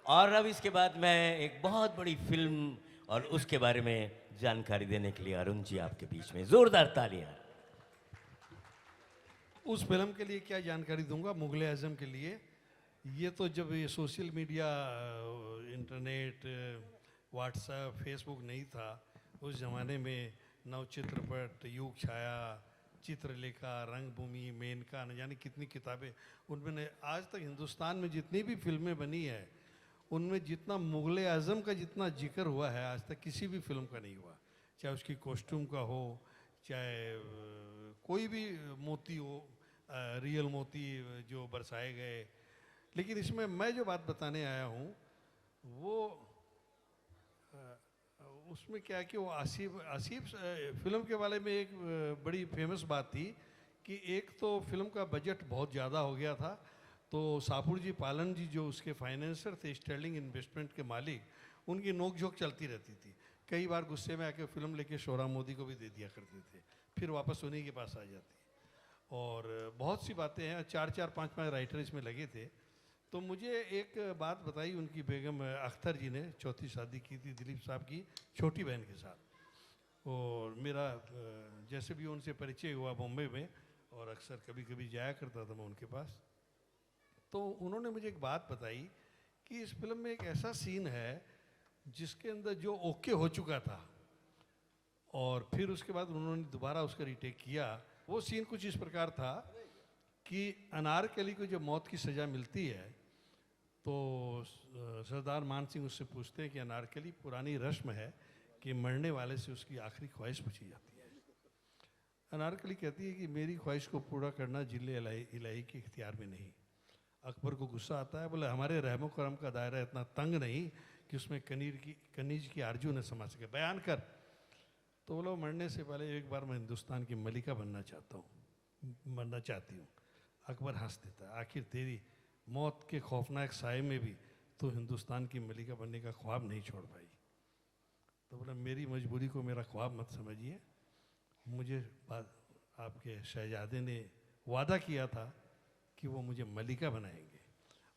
और अब इसके बाद मैं एक बहुत बड़ी फिल्म और उसके बारे में जानकारी देने के लिए अरुण जी आपके बीच में जोरदार तालियां। उस फिल्म के लिए क्या जानकारी दूंगा, मुगले आजम के लिए। ये तो जब ये social media, internet, WhatsApp, Facebook नहीं था, उस ज़माने में नव चित्रपट, युग छाया, चित्रलेखा, रंगभूमि, मेनका, न जाने कितनी किताबें। उनमें ने आज तक हिंदुस्तान में जितनी भी फिल्में बनी है, उनमें जितना मुगले आजम का जितना जिक्र हुआ है आज तक किसी भी फिल्म का नहीं हुआ। चाहे उसकी कॉस्ट्यूम का हो, चाहे कोई भी मोती हो, रियल मोती जो बरसाए गए। लेकिन इसमें मैं जो बात बताने आया हूँ वो उसमें क्या है कि वो आसिफ आसिफ फिल्म के बारे में एक बड़ी फेमस बात थी कि एक तो फिल्म का बजट बहुत ज़्यादा हो गया था, तो सापुर जी पालन जी जो उसके फाइनेंसर थे, स्टर्लिंग इन्वेस्टमेंट के मालिक, उनकी नोकझोंक चलती रहती थी। कई बार गुस्से में आके फिल्म लेके शोरा मोदी को भी दे दिया करते थे, फिर वापस उन्हीं के पास आ जाती। और बहुत सी बातें हैं, चार चार पाँच पाँच राइटर इसमें लगे थे। तो मुझे एक बात बताई उनकी बेगम अख्तर जी ने, चौथी शादी की थी दिलीप साहब की छोटी बहन के साथ। और मेरा जैसे भी उनसे परिचय हुआ बॉम्बे में, और अक्सर कभी कभी जाया करता था मैं उनके पास, तो उन्होंने मुझे एक बात बताई कि इस फिल्म में एक ऐसा सीन है जिसके अंदर जो ओके हो चुका था और फिर उसके बाद उन्होंने दोबारा उसका रीटेक किया। वो सीन कुछ इस प्रकार था कि अनारकली को जब मौत की सज़ा मिलती है तो सरदार मान सिंह उससे पूछते हैं कि अनारकली, पुरानी रस्म है कि मरने वाले से उसकी आखिरी ख्वाहिश पूछी जाती है। अनारकली कहती है कि मेरी ख्वाहिश को पूरा करना जिले इलाही के इख्तियार में नहीं। अकबर को गुस्सा आता है, बोले हमारे रहमो करम का दायरा इतना तंग नहीं कि उसमें कनीज की आरजू न समा सके, बयान कर। तो बोलो मरने से पहले एक बार मैं हिंदुस्तान की मलिका बनना चाहता हूँ, बनना चाहती हूँ। अकबर हंस देता है, आखिर तेरी मौत के खौफनाक साए में भी तो हिंदुस्तान की मलिका बनने का ख्वाब नहीं छोड़ पाई। तो बोला मेरी मजबूरी को मेरा ख्वाब मत समझिए, मुझे आपके शहजादे ने वादा किया था कि वो मुझे मलिका बनाएंगे,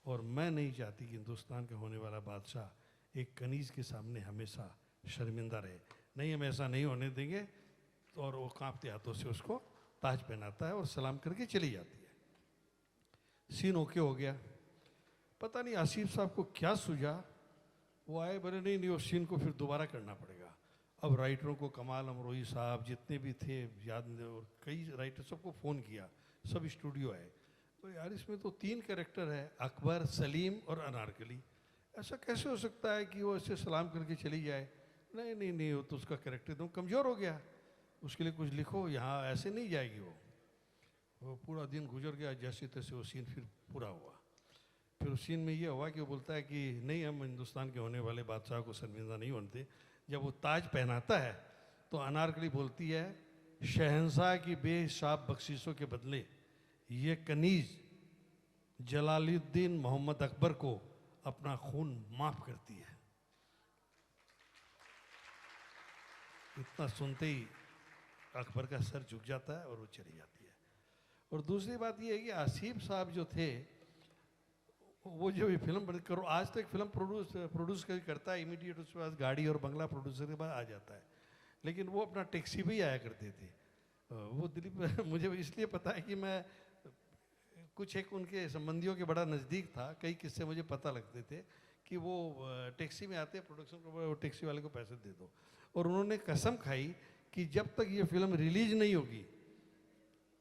और मैं नहीं चाहती कि हिंदुस्तान का होने वाला बादशाह एक कनीज के सामने हमेशा शर्मिंदा रहे। नहीं, हम ऐसा नहीं होने देंगे। तो और वो कांपते हाथों से उसको ताज पहनाता है और सलाम करके चली जाती है। सीन ओके हो गया। पता नहीं आसिफ साहब को क्या सूझा, वो आए, बोले नहीं नहीं, उस सीन को फिर दोबारा करना पड़ेगा। अब राइटरों को, कमाल अमरोही साहब जितने भी थे, याद नहीं, और कई राइटर, सबको फ़ोन किया, सब स्टूडियो आए। तो यार इसमें तो 3 कैरेक्टर है, अकबर, सलीम और अनारकली, ऐसा कैसे हो सकता है कि वो ऐसे सलाम करके चली जाए। नहीं नहीं नहीं, वो तो उसका कैरेक्टर एकदम कमज़ोर हो गया, उसके लिए कुछ लिखो, यहाँ ऐसे नहीं जाएगी वो पूरा दिन गुजर गया, जैसे तैसे वो सीन फिर पूरा हुआ। फिर उस सीन में ये हुआ कि वो बोलता है कि नहीं, हम हिंदुस्तान के होने वाले बादशाह को शर्मिंदा नहीं होते। जब वो ताज पहनाता है तो अनारकली बोलती है, शहंशाह की बेहिसाब बख्शिशों के बदले ये कनीज जलालुद्दीन मोहम्मद अकबर को अपना खून माफ करती है। इतना सुनते ही अकबर का सर झुक जाता है और वो चली जाती है। और दूसरी बात ये है कि आसिफ साहब जो थे, वो जो ये फिल्म करो, आज तक फिल्म प्रोड्यूस करता है, इमीडिएट उसके बाद गाड़ी और बंगला प्रोड्यूसर के बाद आ जाता है, लेकिन वो अपना टैक्सी भी आया करते थे। वो दिलीप मुझे इसलिए पता है कि मैं कुछ एक उनके संबंधियों के बड़ा नज़दीक था, कई किस्से मुझे पता लगते थे कि वो टैक्सी में आते हैं, प्रोडक्शन को टैक्सी वाले को पैसे दे दो। और उन्होंने कसम खाई कि जब तक ये फिल्म रिलीज नहीं होगी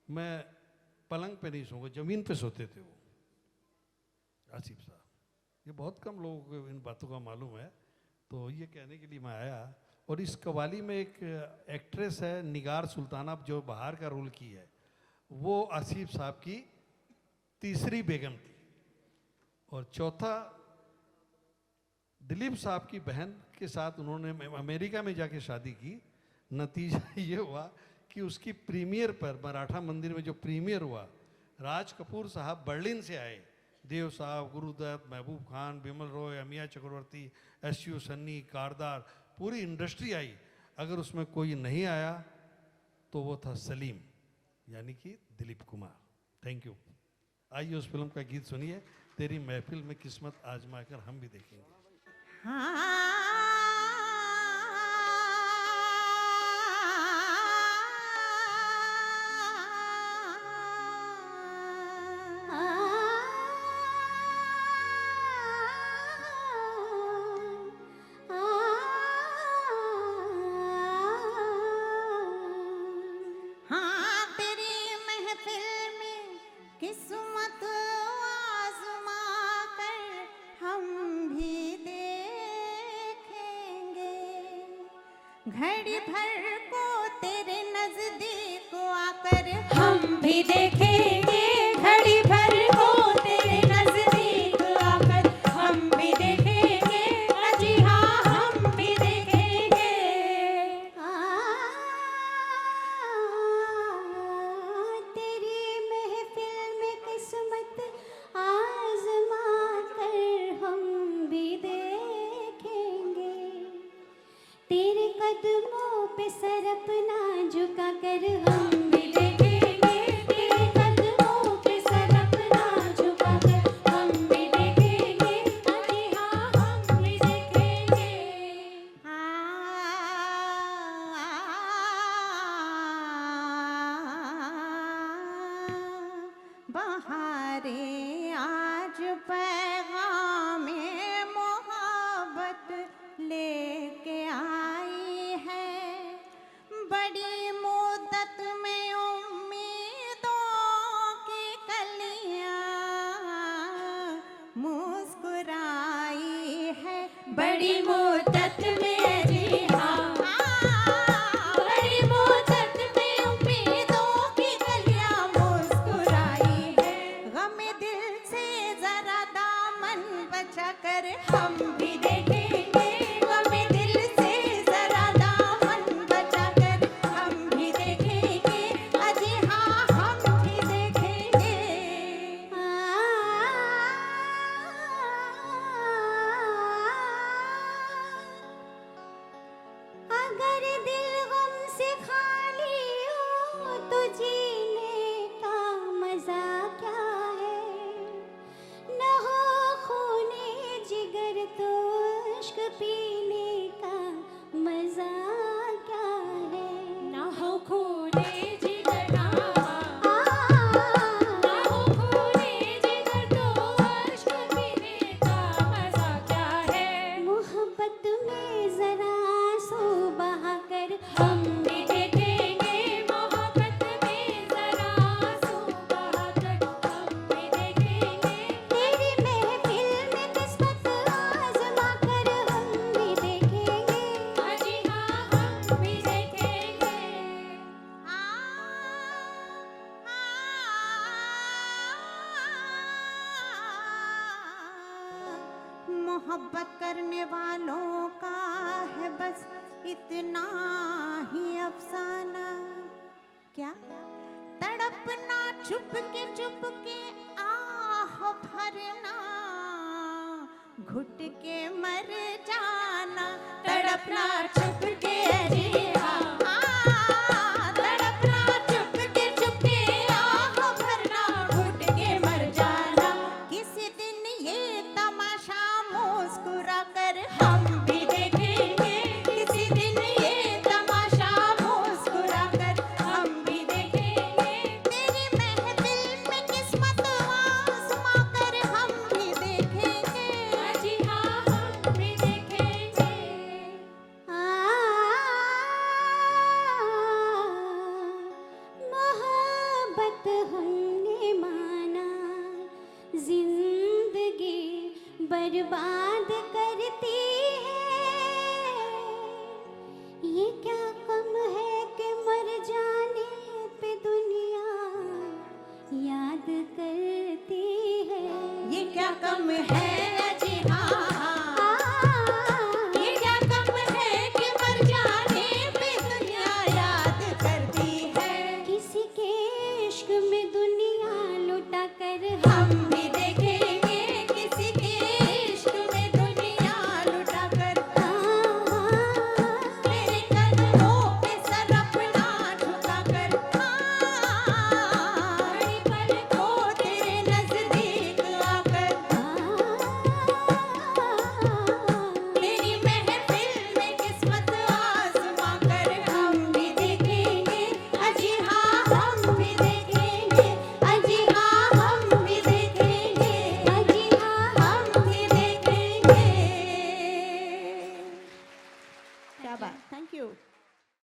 मैं पलंग पे नहीं सोऊंगा, ज़मीन पे सोते थे वो आसिफ साहब। ये बहुत कम लोगों को इन बातों का मालूम है, तो ये कहने के लिए मैं आया। और इस कवाली में एक एक्ट्रेस है निगार सुल्ताना, जो बाहर का रोल की है, वो आसिफ साहब की तीसरी बेगम थी। और चौथा दिलीप साहब की बहन के साथ उन्होंने अमेरिका में जाके शादी की। नतीजा ये हुआ कि उसकी प्रीमियर पर, मराठा मंदिर में जो प्रीमियर हुआ, राज कपूर साहब बर्लिन से आए, देव साहब, गुरुदत्त, महबूब खान, बिमल रॉय, अमिया चक्रवर्ती, एस.यू. सन्नी, कारदार, पूरी इंडस्ट्री आई। अगर उसमें कोई नहीं आया तो वो था सलीम, यानी कि दिलीप कुमार। Thank you. आइए उस फिल्म का गीत सुनिए, तेरी महफिल में किस्मत आजमा कर हम भी देखेंगे। हाँ तेरी महफिल में किस्मत आजमा कर हम भी देखेंगे, घड़ी भर को तेरे नजदीक आकर हम भी देखेंगे, घड़ी भर को तेरे नजदीक आकर हम भी देखेंगे, जी हाँ हम भी देखेंगे। तेरी महफिल में किस्मत आजमा कर हम भी देखेंगे, तेरे कदमों पे सर अपना झुका कर हम भी देखेंगे, तेरे कदमों पे सर अपना झुका कर हम भी देखेंगे, जी हाँ हम भी देखेंगे। बहारे आज पैगामे मोहब्बत लेके आई है, बड़ी मुद्दत में उम्मीदों की कलियां मुस्कुराई है, बड़ी मुद्दत में जी हाँ बड़ी मुद्दत में उम्मीदों की कलियां मुस्कुराई है, गम दिल से जरा दामन बचा कर हम भी देखेंगे, गम दिल से जरा दामन बचा कर हम भी देखेंगे, अजी हाँ हम भी देखेंगे। अगर दिल गम से खाली हो तो जीने का मजा क्या है, न हो खूने जिगर तो इश्क पीने का मजा क्या है, न हो खूने जिगर ना हो खूने जिगर तो इश्क पीने का मजा क्या है, मोहब्बत में जरा आंसू बहा कर हम भी देखेंगे, मोहब्बत में जरा आंसू बहा कर हम भी देखेंगे, तेरी महफिल में किस्मत आजमा कर हम भी देखेंगे, जी हाँ हम भी देखेंगे। मोहब्बत करने वालों का है बस इतना ही अफसाना, क्या तड़पना छुप के आह भरना, घुट के मर जाना, तड़पना छुप के जी हाँ तड़पना छुप के आह भरना, घुट के मर जाना, किसी दिन ये तमाशा मुस्कुरा कर हम भी देखेंगे, किसी दिन ये तमाशा मुस्कुरा कर हम भी देखेंगे, तेरी महफिल में किस्मत आजमा कर हम भी देखेंगे, जी हाँ हम भी देखेंगे। मोहब्बत हमने माना जिंदगी बर्बाद करती है, ये क्या कम है कि मर जाने पे दुनिया याद करती है, ये क्या कम है